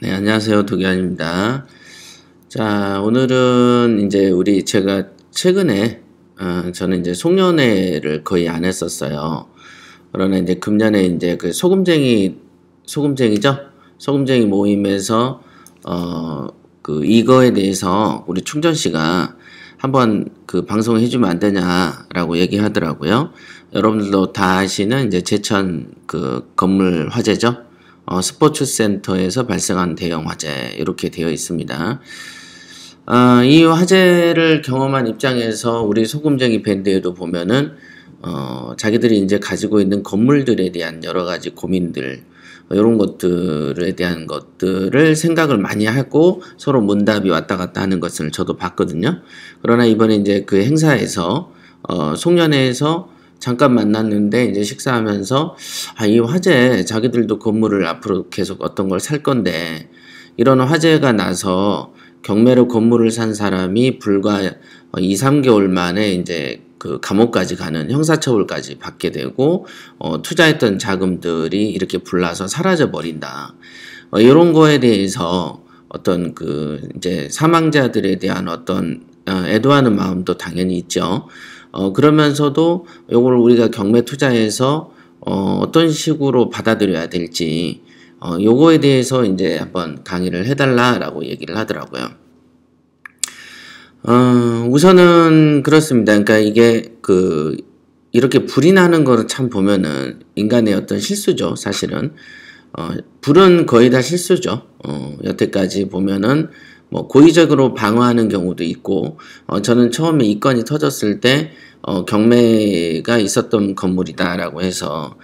네, 안녕하세요. 도기환입니다. 자, 오늘은 이제 제가 최근에, 저는 이제 송년회를 거의 안 했었어요. 그러나 이제 금년에 이제 그 소금쟁이죠? 소금쟁이 모임에서, 이거에 대해서 우리 충전 씨가 한번 그 방송을 해주면 안 되냐라고 얘기하더라고요. 여러분들도 다 아시는 이제 제천 그 건물 화재죠? 스포츠센터에서 발생한 대형 화재 이렇게 되어 있습니다. 이 화재를 경험한 입장에서 우리 소금쟁이 밴드에도 보면은 자기들이 이제 가지고 있는 건물들에 대한 여러 가지 고민들 이런 것들에 대한 것들을 생각을 많이 하고 서로 문답이 왔다 갔다 하는 것을 저도 봤거든요. 그러나 이번에 이제 그 행사에서 송년회에서 잠깐 만났는데 이제 식사하면서 이 화재 자기들도 건물을 앞으로 계속 어떤 걸 살 건데 이런 화재가 나서 경매로 건물을 산 사람이 불과 2, 3개월 만에 이제 그 감옥까지 가는 형사처벌까지 받게 되고 투자했던 자금들이 이렇게 불나서 사라져 버린다. 이런 거에 대해서 어떤 그 이제 사망자들에 대한 어떤 애도하는 마음도 당연히 있죠. 그러면서도 요걸 우리가 경매 투자해서 어떤 식으로 받아들여야 될지 요거에 대해서 이제 한번 강의를 해달라라고 얘기를 하더라고요. 우선은 그렇습니다. 그러니까 이게 이렇게 불이 나는 거를 참 보면은 인간의 어떤 실수죠, 사실은. 불은 거의 다 실수죠. 여태까지 보면은 뭐 고의적으로 방어하는 경우도 있고, 저는 처음에 이 건이 터졌을 때 경매가 있었던 건물이다라고 해서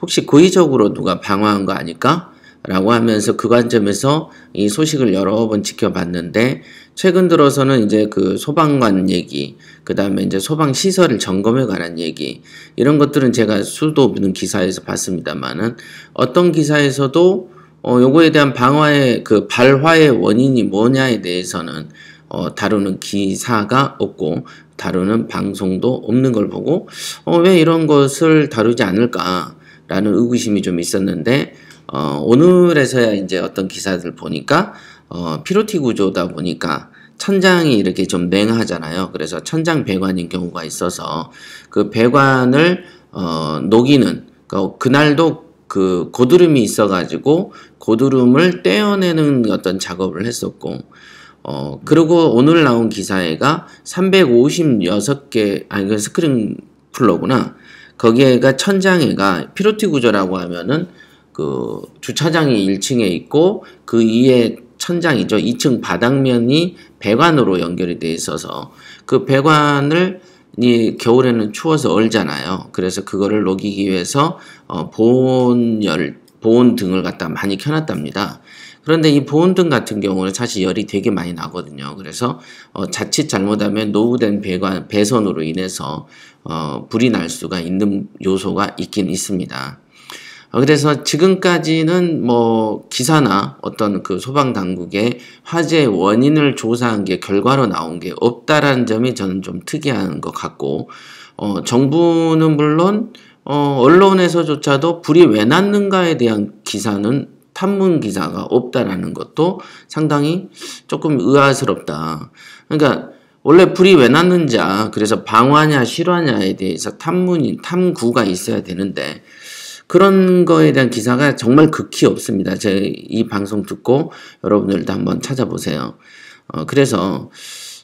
혹시 고의적으로 누가 방어한 거 아닐까? 라고 하면서 그 관점에서 이 소식을 여러 번 지켜봤는데, 최근 들어서는 이제 그 소방관 얘기, 그 다음에 이제 소방시설을 점검해 관한 얘기, 이런 것들은 제가 수도 없는 기사에서 봤습니다만은, 어떤 기사에서도 요거에 대한 방화의 그 발화의 원인이 뭐냐에 대해서는 다루는 기사가 없고 다루는 방송도 없는 걸 보고 왜 이런 것을 다루지 않을까라는 의구심이 좀 있었는데 오늘에서야 이제 어떤 기사들 보니까 피로티 구조다 보니까 천장이 이렇게 좀 냉하잖아요. 그래서 천장 배관인 경우가 있어서 그 배관을 녹이는 그날도 그 고드름이 있어가지고 고드름을 떼어내는 어떤 작업을 했었고 그리고 오늘 나온 기사에가 356개 그 스크린 쿨러구나. 거기에가 천장에가 피로티 구조라고 하면은 그 주차장이 1층에 있고 그 위에 천장이죠. 2층 바닥면이 배관으로 연결이 되어 있어서 그 배관을 겨울에는 추워서 얼잖아요. 그래서 그거를 녹이기 위해서 보온 등을 갖다 많이 켜놨답니다. 그런데 이 보온등 같은 경우는 사실 열이 되게 많이 나거든요. 그래서 자칫 잘못하면 노후된 배선으로 인해서 불이 날 수가 있는 요소가 있긴 있습니다. 그래서 지금까지는 뭐 기사나 어떤 그 소방당국의 화재 원인을 조사한 게 결과로 나온 게 없다라는 점이 저는 좀 특이한 것 같고 정부는 물론 언론에서조차도 불이 왜 났는가에 대한 기사는 탐문 기사가 없다라는 것도 상당히 조금 의아스럽다. 그러니까 원래 불이 왜 났는지 그래서 방화냐 실화냐에 대해서 탐구가 있어야 되는데 그런 거에 대한 기사가 정말 극히 없습니다. 제 이 방송 듣고 여러분들도 한번 찾아보세요. 그래서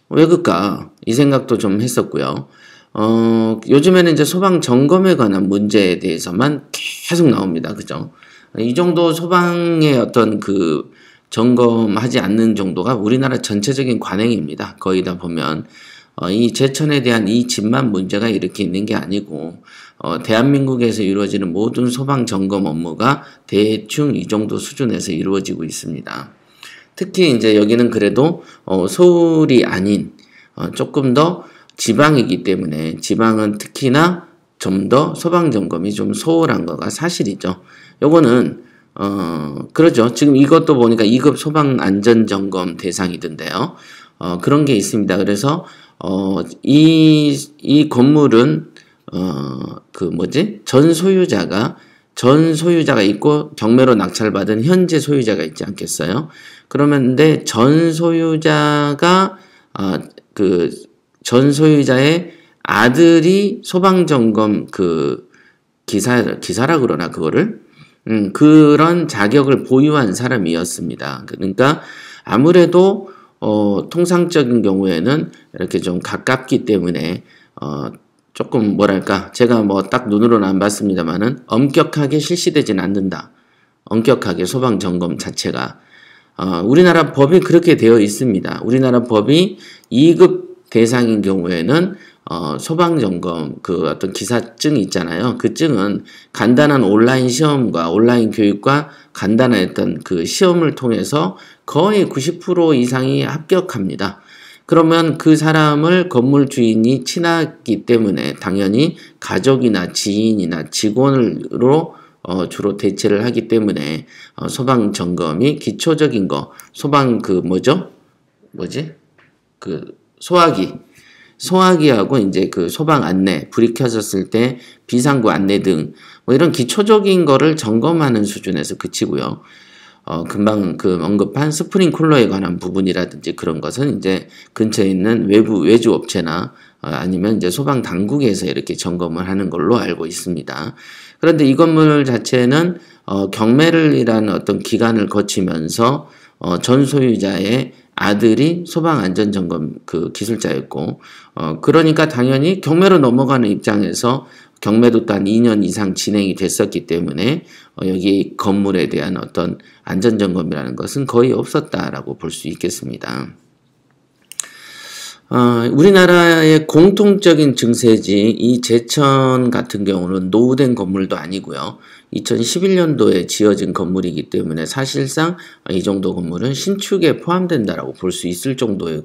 왜 그럴까 이 생각도 좀 했었고요. 요즘에는 이제 소방 점검에 관한 문제에 대해서만 계속 나옵니다. 그죠? 이 정도 소방의 어떤 그 점검하지 않는 정도가 우리나라 전체적인 관행입니다. 거의 다 보면 이 제천에 대한 이 집만 문제가 이렇게 있는 게 아니고 대한민국에서 이루어지는 모든 소방 점검 업무가 대충 이 정도 수준에서 이루어지고 있습니다. 특히 이제 여기는 그래도 서울이 아닌 조금 더 지방이기 때문에 지방은 특히나 좀 더 소방 점검이 좀 소홀한 거가 사실이죠. 요거는 그러죠. 지금 이것도 보니까 2급 소방 안전 점검 대상이던데요. 그런 게 있습니다. 그래서 이 건물은 전 소유자가 전 소유자가 있고 경매로 낙찰받은 현재 소유자가 있지 않겠어요? 그러면 근데 전 소유자가 그 전 소유자의 아들이 소방점검 그 기사라 그러나 그거를 그런 자격을 보유한 사람이었습니다. 그러니까 아무래도 통상적인 경우에는 이렇게 좀 가깝기 때문에 조금 뭐랄까 제가 뭐 딱 눈으로는 안 봤습니다만은 엄격하게 실시되진 않는다. 엄격하게 소방 점검 자체가 우리나라 법이 그렇게 되어 있습니다. 우리나라 법이 2급 대상인 경우에는 소방 점검 그 어떤 기사증이 있잖아요. 그 증은 간단한 온라인 시험과 온라인 교육과 간단한 어떤 그 시험을 통해서 거의 90% 이상이 합격합니다. 그러면 그 사람을 건물 주인이 친하기 때문에 당연히 가족이나 지인이나 직원으로 주로 대체를 하기 때문에 소방 점검이 기초적인 거 소방 그 소화기하고 이제 그 소방 안내 불이 켜졌을 때 비상구 안내 등 뭐 이런 기초적인 거를 점검하는 수준에서 그치고요. 금방 그 언급한 스프링쿨러에 관한 부분이라든지 그런 것은 이제 근처에 있는 외주 업체나 아니면 이제 소방 당국에서 이렇게 점검을 하는 걸로 알고 있습니다. 그런데 이 건물 자체는 경매를이라는 어떤 기간을 거치면서 전 소유자의 아들이 소방안전점검 그 기술자였고 그러니까 당연히 경매로 넘어가는 입장에서 경매도 또 한 2년 이상 진행이 됐었기 때문에 여기 건물에 대한 어떤 안전점검이라는 것은 거의 없었다라고 볼 수 있겠습니다. 우리나라의 공통적인 증세지 이 제천 같은 경우는 노후된 건물도 아니고요. 2011년도에 지어진 건물이기 때문에 사실상 이 정도 건물은 신축에 포함된다라고 볼 수 있을 정도의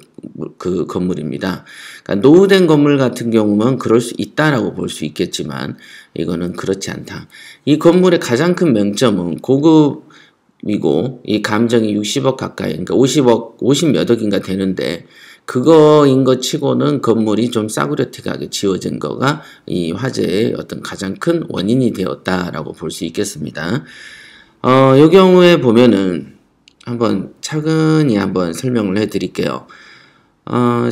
그 건물입니다. 그러니까 노후된 건물 같은 경우는 그럴 수 있다라고 볼 수 있겠지만 이거는 그렇지 않다. 이 건물의 가장 큰 명점은 고급이고 이 감정이 60억 가까이 그러니까 50몇 억인가 되는데 그거인 것 치고는 건물이 좀 싸구려틱하게 지어진 거가 이 화재의 어떤 가장 큰 원인이 되었다라고 볼 수 있겠습니다. 이 경우에 보면은 한번 차근히 한번 설명을 해 드릴게요.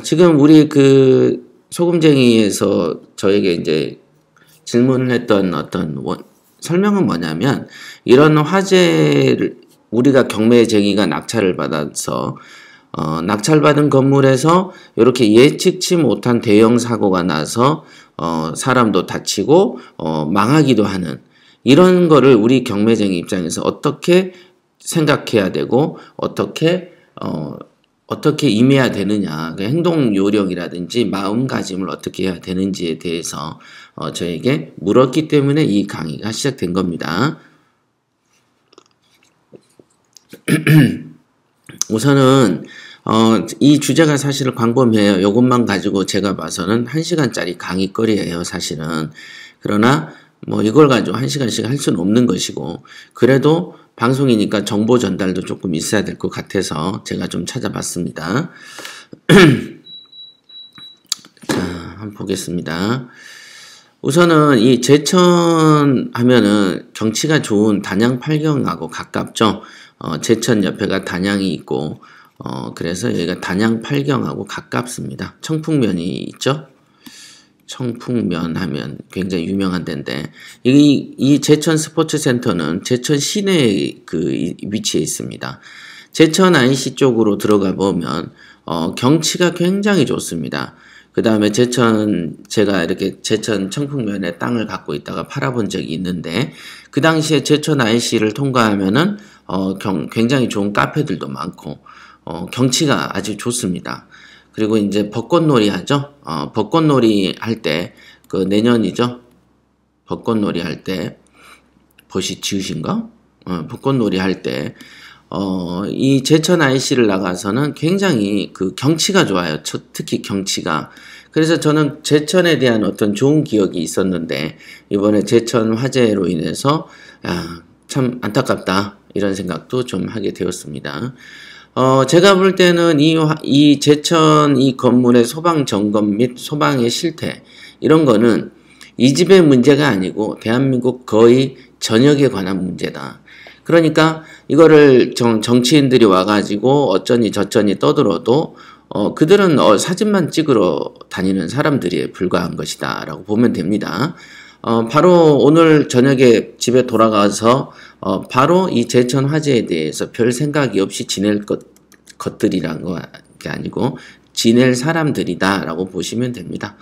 지금 우리 그 소금쟁이에서 저에게 이제 질문을 했던 어떤 설명은 뭐냐면 이런 화재를 우리가 경매쟁이가 낙찰을 받아서 낙찰받은 건물에서 이렇게 예측치 못한 대형 사고가 나서 사람도 다치고 망하기도 하는 이런 거를 우리 경매쟁이 입장에서 어떻게 생각해야 되고 어떻게 임해야 되느냐 그 행동 요령이라든지 마음가짐을 어떻게 해야 되는지에 대해서 저에게 물었기 때문에 이 강의가 시작된 겁니다. 우선은 이 주제가 사실 광범위해요. 이것만 가지고 제가 봐서는 1시간짜리 강의거리예요. 사실은. 그러나 뭐 이걸 가지고 1시간씩 할 수는 없는 것이고 그래도 방송이니까 정보 전달도 조금 있어야 될 것 같아서 제가 좀 찾아봤습니다. 자, 한번 보겠습니다. 우선은 이 제천 하면은 경치가 좋은 단양 팔경하고 가깝죠. 제천 옆에가 단양이 있고 그래서 여기가 단양 팔경하고 가깝습니다. 청풍면이 있죠. 청풍면 하면 굉장히 유명한 데인데 이 제천 스포츠센터는 제천 시내에 그 위치해 있습니다. 제천 IC 쪽으로 들어가 보면 경치가 굉장히 좋습니다. 그 다음에 제가 이렇게 제천 청풍면에 땅을 갖고 있다가 팔아본 적이 있는데 그 당시에 제천 IC를 통과하면은 굉장히 좋은 카페들도 많고 경치가 아주 좋습니다. 그리고 이제 벚꽃놀이 하죠. 벚꽃놀이 할 때 그 내년이죠. 벚꽃놀이 할 때 벚이 지으신가? 벚꽃놀이 할 때 이 제천 IC를 나가서는 굉장히 그 경치가 좋아요. 특히 경치가. 그래서 저는 제천에 대한 어떤 좋은 기억이 있었는데 이번에 제천 화재로 인해서 참 안타깝다 이런 생각도 좀 하게 되었습니다. 제가 볼 때는 이 제천 이 건물의 소방 점검 및 소방의 실태 이런 거는 이 집의 문제가 아니고 대한민국 거의 전역에 관한 문제다. 그러니까 이거를 정치인들이 와가지고 어쩌니 저쩌니 떠들어도 그들은 사진만 찍으러 다니는 사람들이 불과한 것이다 라고 보면 됩니다. 바로 오늘 저녁에 집에 돌아가서 바로 이 제천 화재에 대해서 별 생각이 없이 지낼 것들이란 게 아니고 지낼 사람들이다 라고 보시면 됩니다.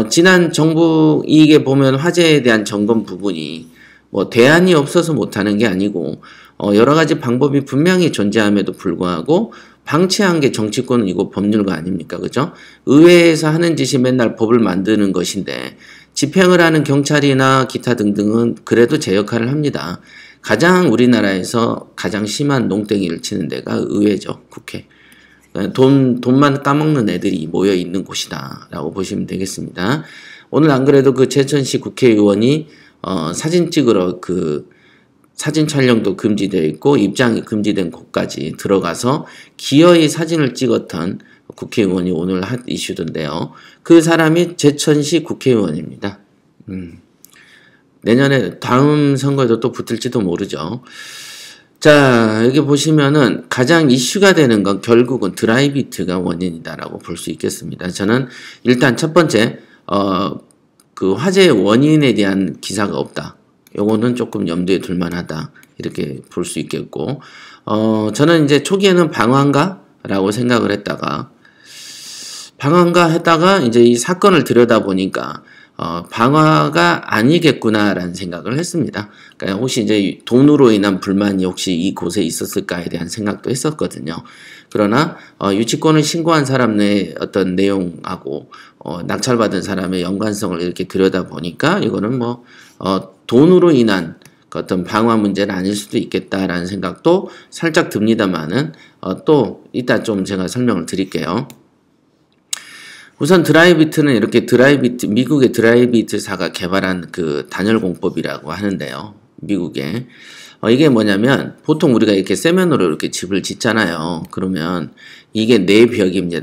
지난 정부 이게 보면 화재에 대한 점검 부분이 뭐 대안이 없어서 못하는 게 아니고 여러 가지 방법이 분명히 존재함에도 불구하고 방치한 게 정치권이고 법률가 아닙니까? 그죠? 의회에서 하는 짓이 맨날 법을 만드는 것인데 집행을 하는 경찰이나 기타 등등은 그래도 제 역할을 합니다. 가장 우리나라에서 가장 심한 농땡이를 치는 데가 의회죠. 국회. 돈만 까먹는 애들이 모여 있는 곳이다 라고 보시면 되겠습니다. 오늘 안 그래도 그 제천시 국회의원이 사진 찍으러 그 사진 촬영도 금지되어 있고 입장이 금지된 곳까지 들어가서 기어이 사진을 찍었던 국회의원이 오늘 한 이슈던데요. 그 사람이 제천시 국회의원입니다. 내년에 다음 선거에도 또 붙을지도 모르죠. 자, 여기 보시면은 가장 이슈가 되는 건 결국은 드라이비트가 원인이다라고 볼 수 있겠습니다. 저는 일단 첫 번째 그 화재의 원인에 대한 기사가 없다. 요거는 조금 염두에 둘 만하다. 이렇게 볼 수 있겠고 저는 이제 초기에는 방화인가라고 생각을 했다가 방화인가 했다가 이제 이 사건을 들여다보니까 방화가 아니겠구나라는 생각을 했습니다. 그러니까 혹시 이제 돈으로 인한 불만이 혹시 이곳에 있었을까에 대한 생각도 했었거든요. 그러나 유치권을 신고한 사람의 어떤 내용하고 낙찰받은 사람의 연관성을 이렇게 들여다보니까 이거는 뭐 돈으로 인한 어떤 방화 문제는 아닐 수도 있겠다라는 생각도 살짝 듭니다만은 또 이따 좀 제가 설명을 드릴게요. 우선 드라이비트는 이렇게 미국의 드라이비트사가 개발한 그 단열공법이라고 하는데요. 미국에. 이게 뭐냐면 보통 우리가 이렇게 세면으로 이렇게 집을 짓잖아요. 그러면 이게 내벽입니다.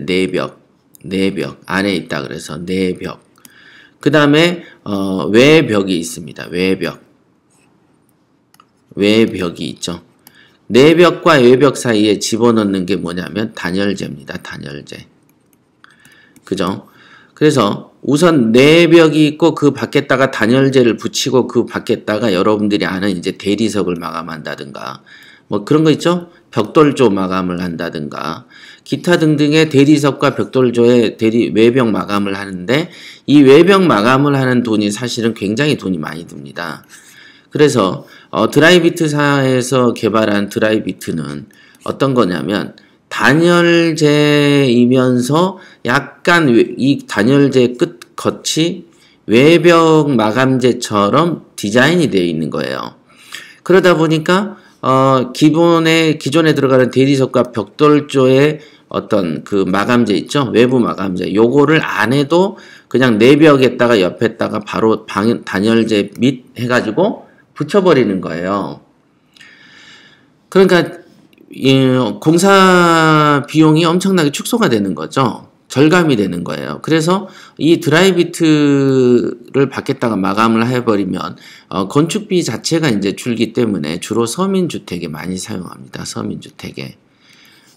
내벽. 안에 있다 그래서 내벽. 그 다음에 외벽이 있습니다. 외벽이 있죠. 내벽과 외벽 사이에 집어넣는 게 뭐냐면 단열재입니다. 단열재. 그죠? 그래서 우선 내벽이 있고 그 밖에다가 단열재를 붙이고 그 밖에다가 여러분들이 아는 이제 대리석을 마감한다든가 뭐 그런 거 있죠? 벽돌조 마감을 한다든가 기타 등등의 대리석과 벽돌조의 외벽 마감을 하는데 이 외벽 마감을 하는 돈이 사실은 굉장히 돈이 많이 듭니다. 그래서 드라이비트사에서 개발한 드라이비트는 어떤 거냐면 단열재이면서 약간 이 단열재 끝 외벽 마감재처럼 디자인이 되어 있는 거예요. 그러다 보니까 기존에 들어가는 대리석과 벽돌조의 어떤 그 마감재 있죠? 외부 마감재. 요거를 안 해도 그냥 내벽에다가 옆에다가 바로 단열재 밑 해가지고 붙여버리는 거예요. 그러니까 공사 비용이 엄청나게 축소가 되는 거죠. 절감이 되는 거예요. 그래서 이 드라이비트를 밖에다가 마감을 해버리면 건축비 자체가 이제 줄기 때문에 주로 서민주택에 많이 사용합니다.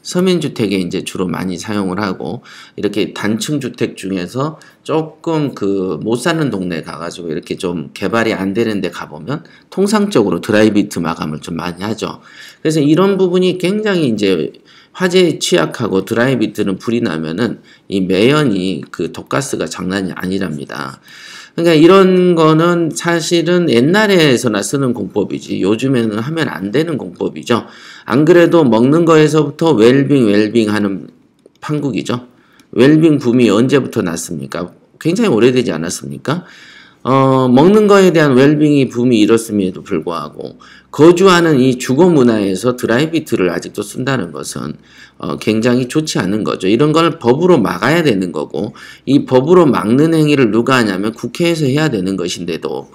서민주택에 이제 주로 많이 사용을 하고 이렇게 단층 주택 중에서 조금 그 못 사는 동네 가가지고 이렇게 좀 개발이 안 되는 데 가보면 통상적으로 드라이비트 마감을 좀 많이 하죠. 그래서 이런 부분이 굉장히 이제 화재에 취약하고 드라이비트는 불이 나면은 이 매연이 그 독가스가 장난이 아니랍니다. 그러니까 이런 거는 사실은 옛날에서나 쓰는 공법이지 요즘에는 하면 안 되는 공법이죠. 안 그래도 먹는 거에서부터 웰빙 하는 판국이죠. 웰빙 붐이 언제부터 났습니까? 굉장히 오래되지 않았습니까? 먹는 거에 대한 웰빙이 붐이 일었음에도 불구하고 거주하는 이 주거 문화에서 드라이비트를 아직도 쓴다는 것은 굉장히 좋지 않은 거죠. 이런 걸 법으로 막아야 되는 거고 이 법으로 막는 행위를 누가 하냐면 국회에서 해야 되는 것인데도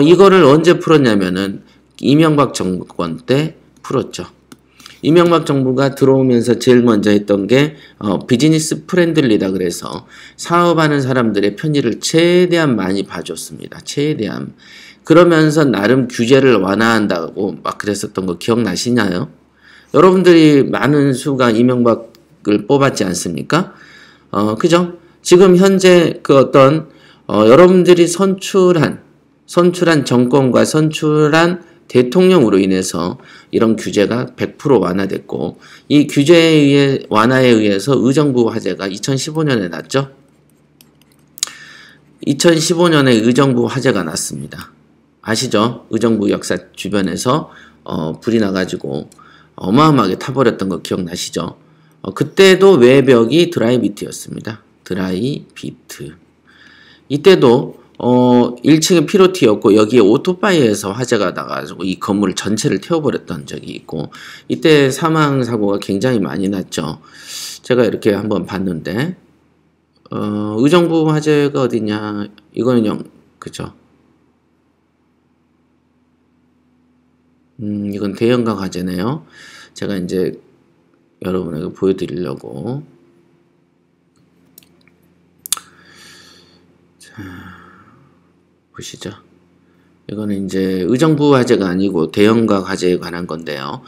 이거를 언제 풀었냐면은 이명박 정권 때 풀었죠. 이명박 정부가 들어오면서 제일 먼저 했던 게 비즈니스 프렌들리다 그래서 사업하는 사람들의 편의를 최대한 많이 봐줬습니다. 최대한. 그러면서 나름 규제를 완화한다고 막 그랬었던 거 기억나시나요? 여러분들이 많은 수가 이명박을 뽑았지 않습니까? 그죠? 지금 현재 그 어떤 여러분들이 선출한 정권과 선출한 대통령으로 인해서 이런 규제가 100% 완화됐고, 이 규제의 완화에 의해서 의정부 화재가 2015년에 났죠. 2015년에 의정부 화재가 났습니다. 아시죠? 의정부 역사 주변에서 불이 나가지고 어마어마하게 타버렸던 거 기억나시죠? 그때도 외벽이 드라이비트였습니다. 드라이비트. 이때도 1층에 피로티였고 여기에 오토바이에서 화재가 나가지고 이 건물 전체를 태워버렸던 적이 있고, 이때 사망사고가 굉장히 많이 났죠. 제가 이렇게 한번 봤는데 의정부 화재가 어디냐, 이거는 그죠? 이건 대형각 화재네요. 제가 이제 여러분에게 보여드리려고. 자, 보시죠. 이거는 이제 의정부 화재가 아니고 대형각 화재에 관한 건데요.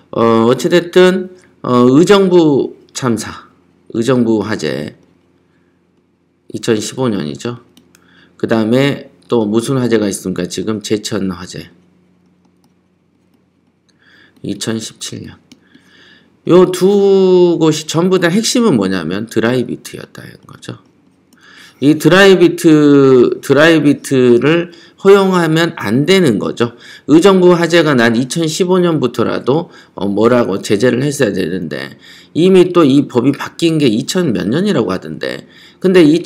어찌됐든 의정부 참사, 의정부 화재 2015년이죠. 그 다음에 또 무슨 화재가 있습니까? 지금 제천 화재 2017년. 요 두 곳이 전부 다 핵심은 뭐냐면 드라이비트였다는 거죠. 이 드라이비트를 허용하면 안 되는 거죠. 의정부 화재가 난 2015년부터라도 뭐라고 제재를 했어야 되는데, 이미 또 이 법이 바뀐 게 2000 몇 년이라고 하던데, 근데 이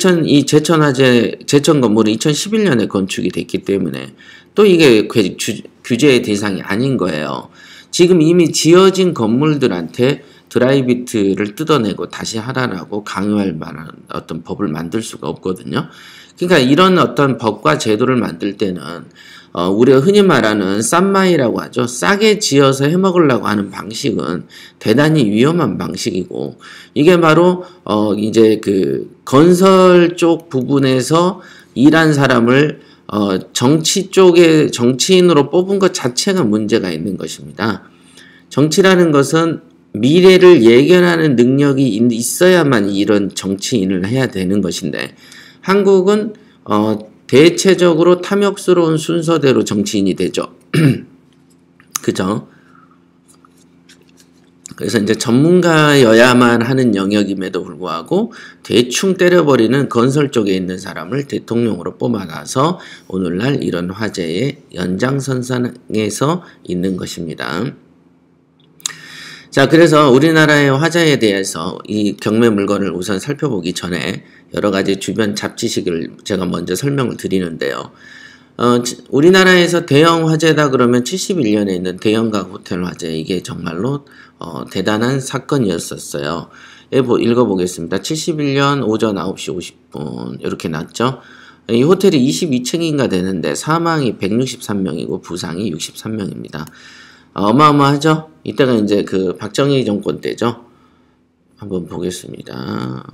제천 화재, 제천 건물은 2011년에 건축이 됐기 때문에 또 이게 규제의 대상이 아닌 거예요. 지금 이미 지어진 건물들한테 드라이비트를 뜯어내고 다시 하라라고 강요할 만한 어떤 법을 만들 수가 없거든요. 그러니까 이런 어떤 법과 제도를 만들 때는 우리가 흔히 말하는 싼마이라고 하죠. 싸게 지어서 해먹으려고 하는 방식은 대단히 위험한 방식이고, 이게 바로 이제 그 건설 쪽 부분에서 일한 사람을 정치 쪽에 정치인으로 뽑은 것 자체가 문제가 있는 것입니다. 정치라는 것은 미래를 예견하는 능력이 있어야만 이런 정치인을 해야 되는 것인데, 한국은 대체적으로 탐욕스러운 순서대로 정치인이 되죠. 그죠? 그래서 이제 전문가여야만 하는 영역임에도 불구하고 대충 때려버리는 건설 쪽에 있는 사람을 대통령으로 뽑아놔서 오늘날 이런 화재의 연장선상에서 있는 것입니다. 자, 그래서 우리나라의 화재에 대해서 이 경매 물건을 우선 살펴보기 전에 여러 가지 주변 잡지식을 제가 먼저 설명을 드리는데요. 우리나라에서 대형 화재다 그러면 71년에 있는 대형각 호텔 화재, 이게 정말로 대단한 사건이었었어요. 읽어보겠습니다. 71년 오전 9시 50분 이렇게 났죠. 이 호텔이 22층인가 되는데 사망이 163명이고 부상이 63명입니다. 어마어마하죠? 이때가 이제 그 박정희 정권 때죠. 한번 보겠습니다.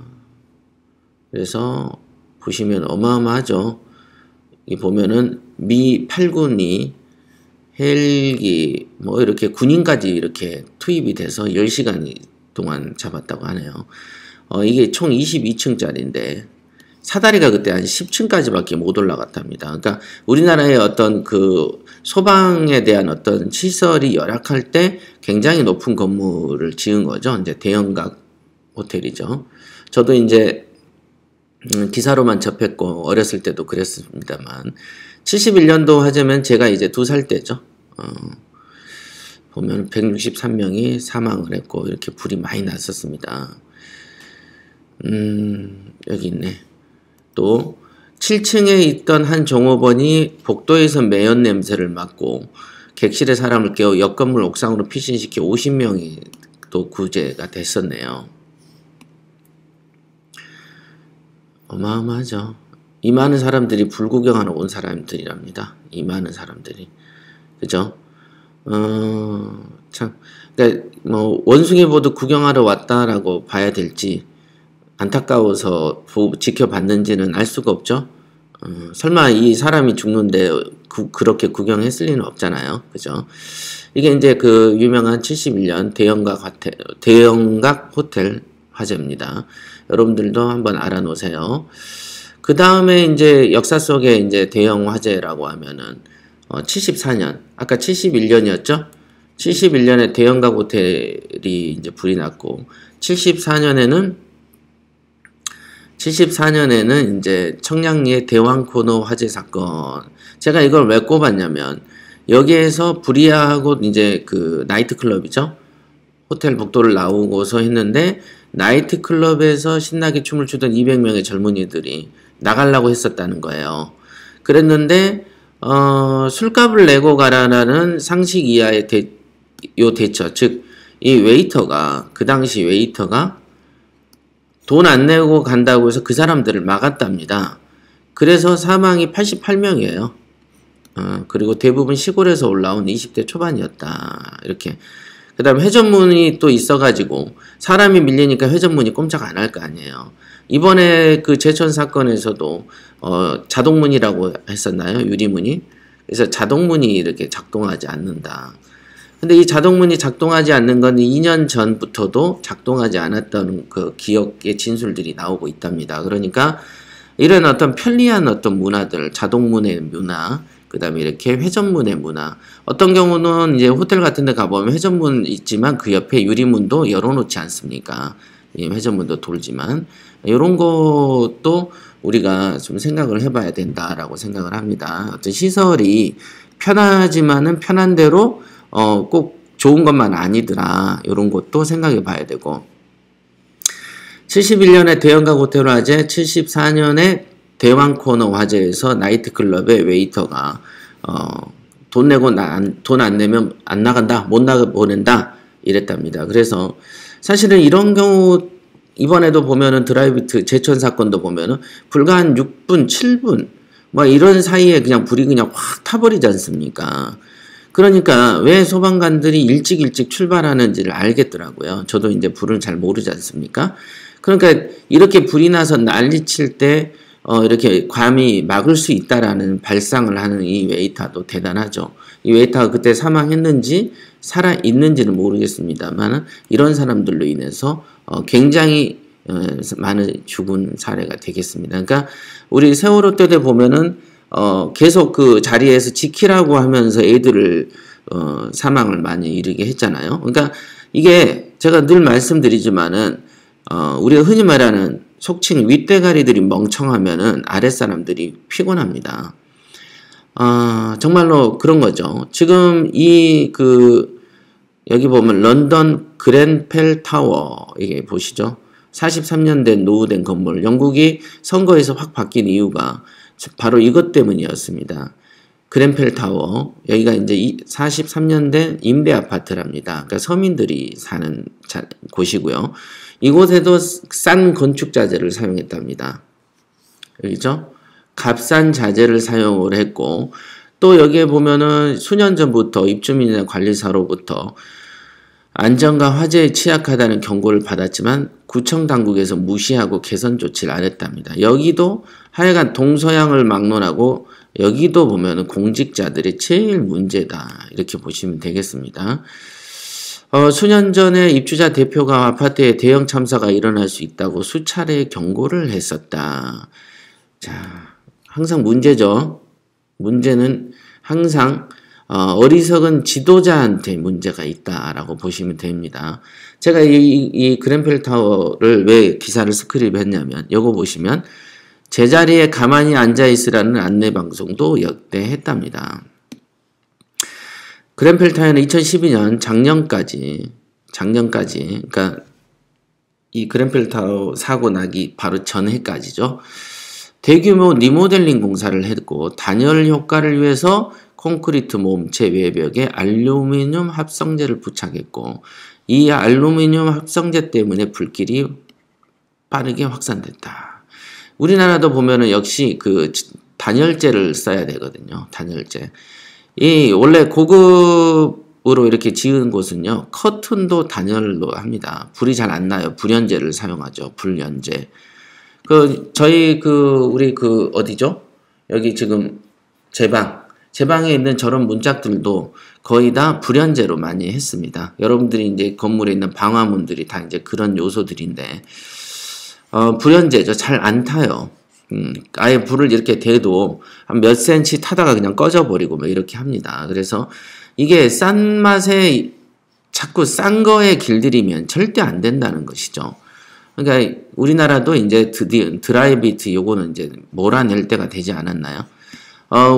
그래서 보시면 어마어마하죠. 이 보면은 미 8군이 헬기 뭐 이렇게 군인까지 이렇게 투입이 돼서 10시간 동안 잡았다고 하네요. 이게 총 22층짜리인데 사다리가 그때 한 10층까지밖에 못 올라갔답니다. 그러니까 우리나라의 어떤 그 소방에 대한 어떤 시설이 열악할 때 굉장히 높은 건물을 지은 거죠. 이제 대형각 호텔이죠. 저도 이제 기사로만 접했고 어렸을 때도 그랬습니다만 71년도 화재면 제가 이제 2살 때죠. 보면 163명이 사망을 했고 이렇게 불이 많이 났었습니다. 여기 있네. 또 7층에 있던 한 종업원이 복도에서 매연 냄새를 맡고 객실에 사람을 깨워 옆 건물 옥상으로 피신시켜 50명이 또 구제가 됐었네요. 어마어마하죠. 이 많은 사람들이 불 구경하러 온 사람들이랍니다. 이 많은 사람들이. 그죠? 참, 그러니까 뭐 원숭이 보도 구경하러 왔다라고 봐야 될지 안타까워서 지켜봤는지는 알 수가 없죠. 설마 이 사람이 죽는데 그렇게 구경했을 리는 없잖아요. 그죠? 이게 이제 그 유명한 71년 대형각 호텔 화재입니다. 여러분들도 한번 알아놓으세요. 그 다음에 이제 역사 속에 이제 대형 화재라고 하면은 74년, 아까 71년이었죠? 71년에 대형각 호텔이 이제 불이 났고 74년에는 이제 청량리의 대왕코너 화재 사건. 제가 이걸 왜 꼽았냐면 여기에서 불이하고 이제 그 나이트클럽이죠. 호텔 복도를 나오고서 했는데 나이트클럽에서 신나게 춤을 추던 200명의 젊은이들이 나가려고 했었다는 거예요. 그랬는데 술값을 내고 가라라는 상식 이하의 대처, 즉 이 웨이터가 그 당시 웨이터가 돈 안 내고 간다고 해서 그 사람들을 막았답니다. 그래서 사망이 88명이에요. 그리고 대부분 시골에서 올라온 20대 초반이었다. 이렇게. 그 다음에 회전문이 또 있어가지고 사람이 밀리니까 회전문이 꼼짝 안 할 거 아니에요. 이번에 그 제천 사건에서도 자동문이라고 했었나요? 유리문이? 그래서 자동문이 이렇게 작동하지 않는다. 근데 이 자동문이 작동하지 않는 건 2년 전부터도 작동하지 않았던 그 기억의 진술들이 나오고 있답니다. 그러니까 이런 어떤 편리한 어떤 문화들, 자동문의 문화, 그 다음에 이렇게 회전문의 문화. 어떤 경우는 이제 호텔 같은 데 가보면 회전문 있지만 그 옆에 유리문도 열어놓지 않습니까? 회전문도 돌지만. 이런 것도 우리가 좀 생각을 해봐야 된다라고 생각을 합니다. 어떤 시설이 편하지만은 편한 대로 꼭 좋은 것만 아니더라. 이런 것도 생각해 봐야 되고. 71년에 대형각 호텔 화재, 74년에 대왕코너 화재에서 나이트클럽의 웨이터가 돈 내고 돈 안 내면 안 나간다, 못 나가 보낸다 이랬답니다. 그래서 사실은 이런 경우 이번에도 보면은 드라이브 제천 사건도 보면은 불과 한 6분, 7분 뭐 이런 사이에 그냥 불이 그냥 확 타버리지 않습니까? 그러니까 왜 소방관들이 일찍 출발하는지를 알겠더라고요. 저도 이제 불을 잘 모르지 않습니까? 그러니까 이렇게 불이 나서 난리칠 때 이렇게 감히 막을 수 있다라는 발상을 하는 이 웨이터도 대단하죠. 이 웨이터가 그때 사망했는지 살아있는지는 모르겠습니다만 이런 사람들로 인해서 굉장히 많은 죽은 사례가 되겠습니다. 그러니까 우리 세월호 때도 보면은 계속 그 자리에서 지키라고 하면서 애들을 사망을 많이 이르게 했잖아요. 그러니까 이게 제가 늘 말씀드리지만은 우리가 흔히 말하는 속칭 윗대가리들이 멍청하면은 아랫사람들이 피곤합니다. 정말로 그런 거죠. 지금 여기 보면 런던 그랜펠 타워, 이게 보시죠. 43년 된 노후된 건물. 영국이 선거에서 확 바뀐 이유가 바로 이것 때문이었습니다. 그랜펠 타워, 여기가 이제 43년 된 임대 아파트랍니다. 그러니까 서민들이 사는 곳이고요. 이곳에도 싼 건축 자재를 사용했답니다. 여기죠? 값싼 자재를 사용을 했고, 또 여기에 보면은 수년 전부터 입주민이나 관리사로부터 안전과 화재에 취약하다는 경고를 받았지만 구청 당국에서 무시하고 개선 조치를 안 했답니다. 여기도 하여간 동서양을 막론하고 여기도 보면은 공직자들이 제일 문제다. 이렇게 보시면 되겠습니다. 수년 전에 입주자 대표가 아파트에 대형 참사가 일어날 수 있다고 수차례 경고를 했었다. 자, 항상 문제죠. 문제는 항상 어리석은 지도자한테 문제가 있다라고 보시면 됩니다. 제가 이 그랜펠 타워를 왜 기사를 스크립했냐면 요거 보시면 제자리에 가만히 앉아있으라는 안내방송도 역대 했답니다. 그랜펠 타워는 2012년 작년까지 그러니까 이 그랜펠 타워 사고 나기 바로 전해까지죠. 대규모 리모델링 공사를 했고 단열 효과를 위해서 콘크리트 몸체 외벽에 알루미늄 합성제를 부착했고 이 알루미늄 합성제 때문에 불길이 빠르게 확산됐다. 우리나라도 보면은 역시 그 단열재를 써야 되거든요. 단열재. 이 원래 고급으로 이렇게 지은 곳은요. 커튼도 단열로 합니다. 불이 잘 안 나요. 불연재를 사용하죠. 불연재. 우리 어디죠? 여기 지금 제 방에 있는 저런 문짝들도 거의 다 불연제로 많이 했습니다. 여러분들이 이제 건물에 있는 방화문들이 다 이제 그런 요소들인데, 불연제죠. 잘 안 타요. 아예 불을 이렇게 대도 한 몇 센치 타다가 그냥 꺼져버리고 뭐 이렇게 합니다. 그래서 이게 싼 맛에 자꾸 싼 거에 길들이면 절대 안 된다는 것이죠. 그러니까 우리나라도 이제 드디어 드라이비트 요거는 이제 몰아낼 때가 되지 않았나요?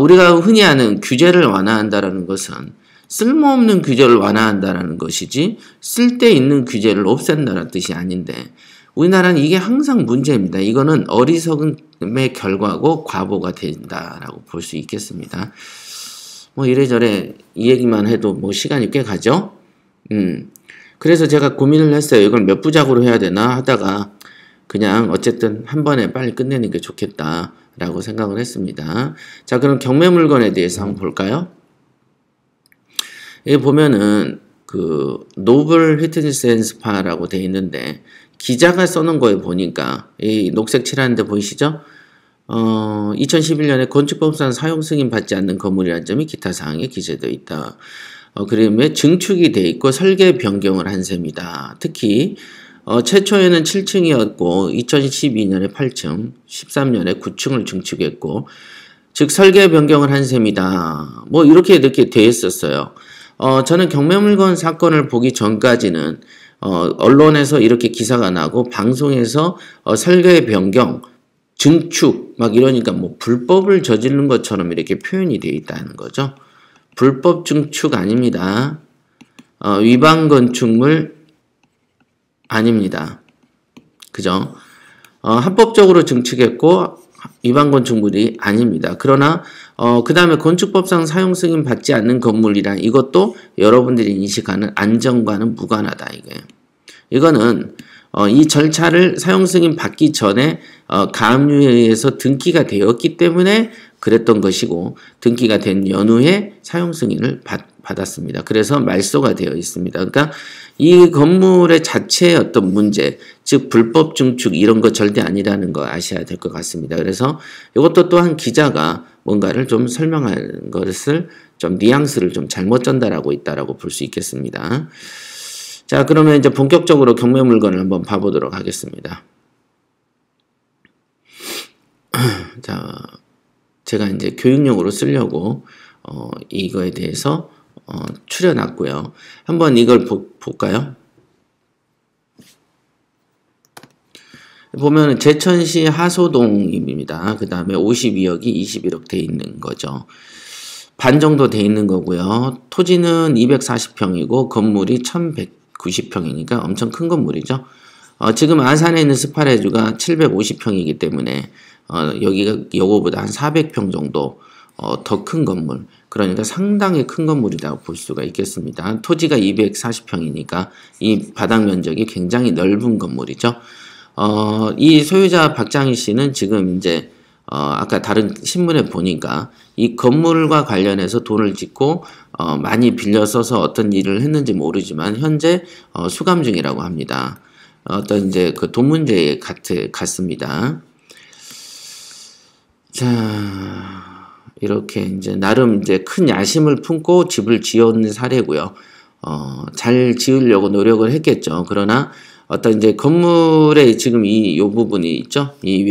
우리가 흔히 하는 규제를 완화한다라는 것은 쓸모없는 규제를 완화한다라는 것이지 쓸데있는 규제를 없앤다는 뜻이 아닌데, 우리나라는 이게 항상 문제입니다. 이거는 어리석음의 결과고 과보가 된다라고 볼 수 있겠습니다. 뭐 이래저래 이 얘기만 해도 뭐 시간이 꽤 가죠? 그래서 제가 고민을 했어요. 이걸 몇 부작으로 해야 되나 하다가 그냥 어쨌든 한 번에 빨리 끝내는 게 좋겠다라고 생각을 했습니다. 자, 그럼 경매 물건에 대해서 한번 볼까요? 여기 보면은 그 노블 휘트니스 앤 스파라고 되어 있는데, 기자가 써놓은 거에 보니까 이 녹색 칠하는 데 보이시죠? 2011년에 건축법상 사용 승인 받지 않는 건물이라는 점이 기타 사항에 기재되어 있다. 그림에 증축이 되어 있고 설계 변경을 한 셈이다. 특히 최초에는 7층이었고 2012년에 8층, 13년에 9층을 증축했고, 즉 설계 변경을 한 셈이다. 뭐 이렇게 되어 있었어요. 저는 경매물건 사건을 보기 전까지는 언론에서 이렇게 기사가 나고 방송에서 설계 변경, 증축 막 이러니까 뭐 불법을 저지른 것처럼 이렇게 표현이 되어 있다는 거죠. 불법 증축 아닙니다. 위반 건축물 아닙니다. 그죠? 합법적으로 증축했고 위반 건축물이 아닙니다. 그러나 그 다음에 건축법상 사용 승인 받지 않는 건물이란 이것도 여러분들이 인식하는 안전과는 무관하다. 이거는 이 절차를 사용 승인 받기 전에 가압류에서 등기가 되었기 때문에 그랬던 것이고, 등기가 된 연후에 사용 승인을 받았습니다. 그래서 말소가 되어 있습니다. 그러니까 이 건물의 자체의 어떤 문제, 즉 불법 증축 이런 거 절대 아니라는 거 아셔야 될 것 같습니다. 그래서 이것도 또한 기자가 뭔가를 좀 설명하는 것을 좀 뉘앙스를 좀 잘못 전달하고 있다라고 볼 수 있겠습니다. 자, 그러면 이제 본격적으로 경매 물건을 한번 봐보도록 하겠습니다. 자, 제가 이제 교육용으로 쓰려고 이거에 대해서 추려놨고요. 한번 이걸 볼까요? 보면 제천시 하소동입니다. 그 다음에 52억이 21억 돼 있는 거죠. 반 정도 돼 있는 거고요. 토지는 240평이고 건물이 1190평이니까 엄청 큰 건물이죠. 지금 안산에 있는 스파레주가 750평이기 때문에 여기가 요거보다 한 400평 정도 더 큰 건물, 그러니까 상당히 큰 건물이라고 볼 수가 있겠습니다. 토지가 240평이니까 이 바닥 면적이 굉장히 넓은 건물이죠. 이 소유자 박장희 씨는 지금 이제 아까 다른 신문에 보니까 이 건물과 관련해서 돈을 짓고 많이 빌려 써서 어떤 일을 했는지 모르지만 현재 수감 중이라고 합니다. 어떤 이제 그 돈 문제 같습니다. 자, 이렇게 이제 나름 이제 큰 야심을 품고 집을 지었는 사례고요. 잘 지으려고 노력을 했겠죠. 그러나 어떤 이제 건물에 지금 요 부분이 있죠. 이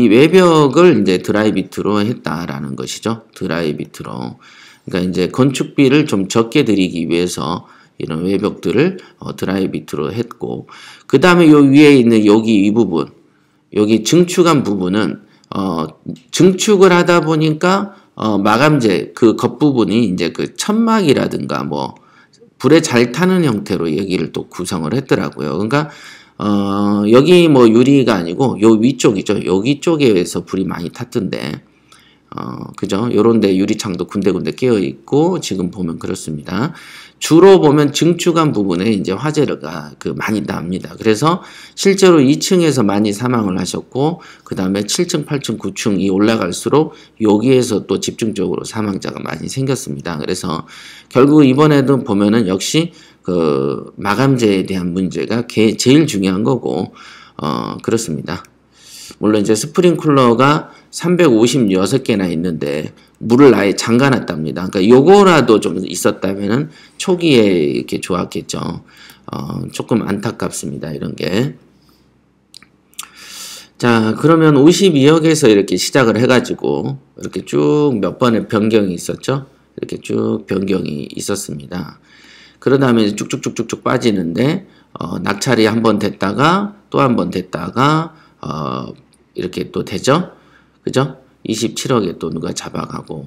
외벽을 이제 드라이비트로 했다라는 것이죠. 드라이비트로. 그러니까 이제 건축비를 좀 적게 들이기 위해서 이런 외벽들을 드라이비트로 했고, 그 다음에 요 위에 있는 여기 이 부분, 여기 증축한 부분은 증축을 하다 보니까 마감재 그 겉부분이 이제 그 천막이라든가 뭐 불에 잘 타는 형태로 여기를 또 구성을 했더라고요. 그러니까 여기 뭐 유리가 아니고 요 위쪽이죠. 여기 쪽에서 불이 많이 탔던데, 그죠? 요런데 유리창도 군데군데 깨어 있고 지금 보면 그렇습니다. 주로 보면 증축한 부분에 이제 화재가 많이 납니다. 그래서 실제로 2층에서 많이 사망을 하셨고, 그 다음에 7층, 8층, 9층이 올라갈수록 여기에서 또 집중적으로 사망자가 많이 생겼습니다. 그래서 결국 이번에도 보면은 역시 마감재에 대한 문제가 제일 중요한 거고, 그렇습니다. 물론 이제 스프링쿨러가 356개나 있는데 물을 아예 잠가놨답니다. 그러니까 요거라도 좀 있었다면은 초기에 이렇게 좋았겠죠. 조금 안타깝습니다. 이런 게. 자, 그러면 52억에서 이렇게 시작을 해가지고 이렇게 쭉 몇 번의 변경이 있었죠. 이렇게 쭉 변경이 있었습니다. 그런 다음에 쭉쭉쭉쭉쭉 빠지는데 낙찰이 한 번 됐다가 또 한 번 됐다가 이렇게 또 되죠. 그죠? 27억에 또 누가 잡아가고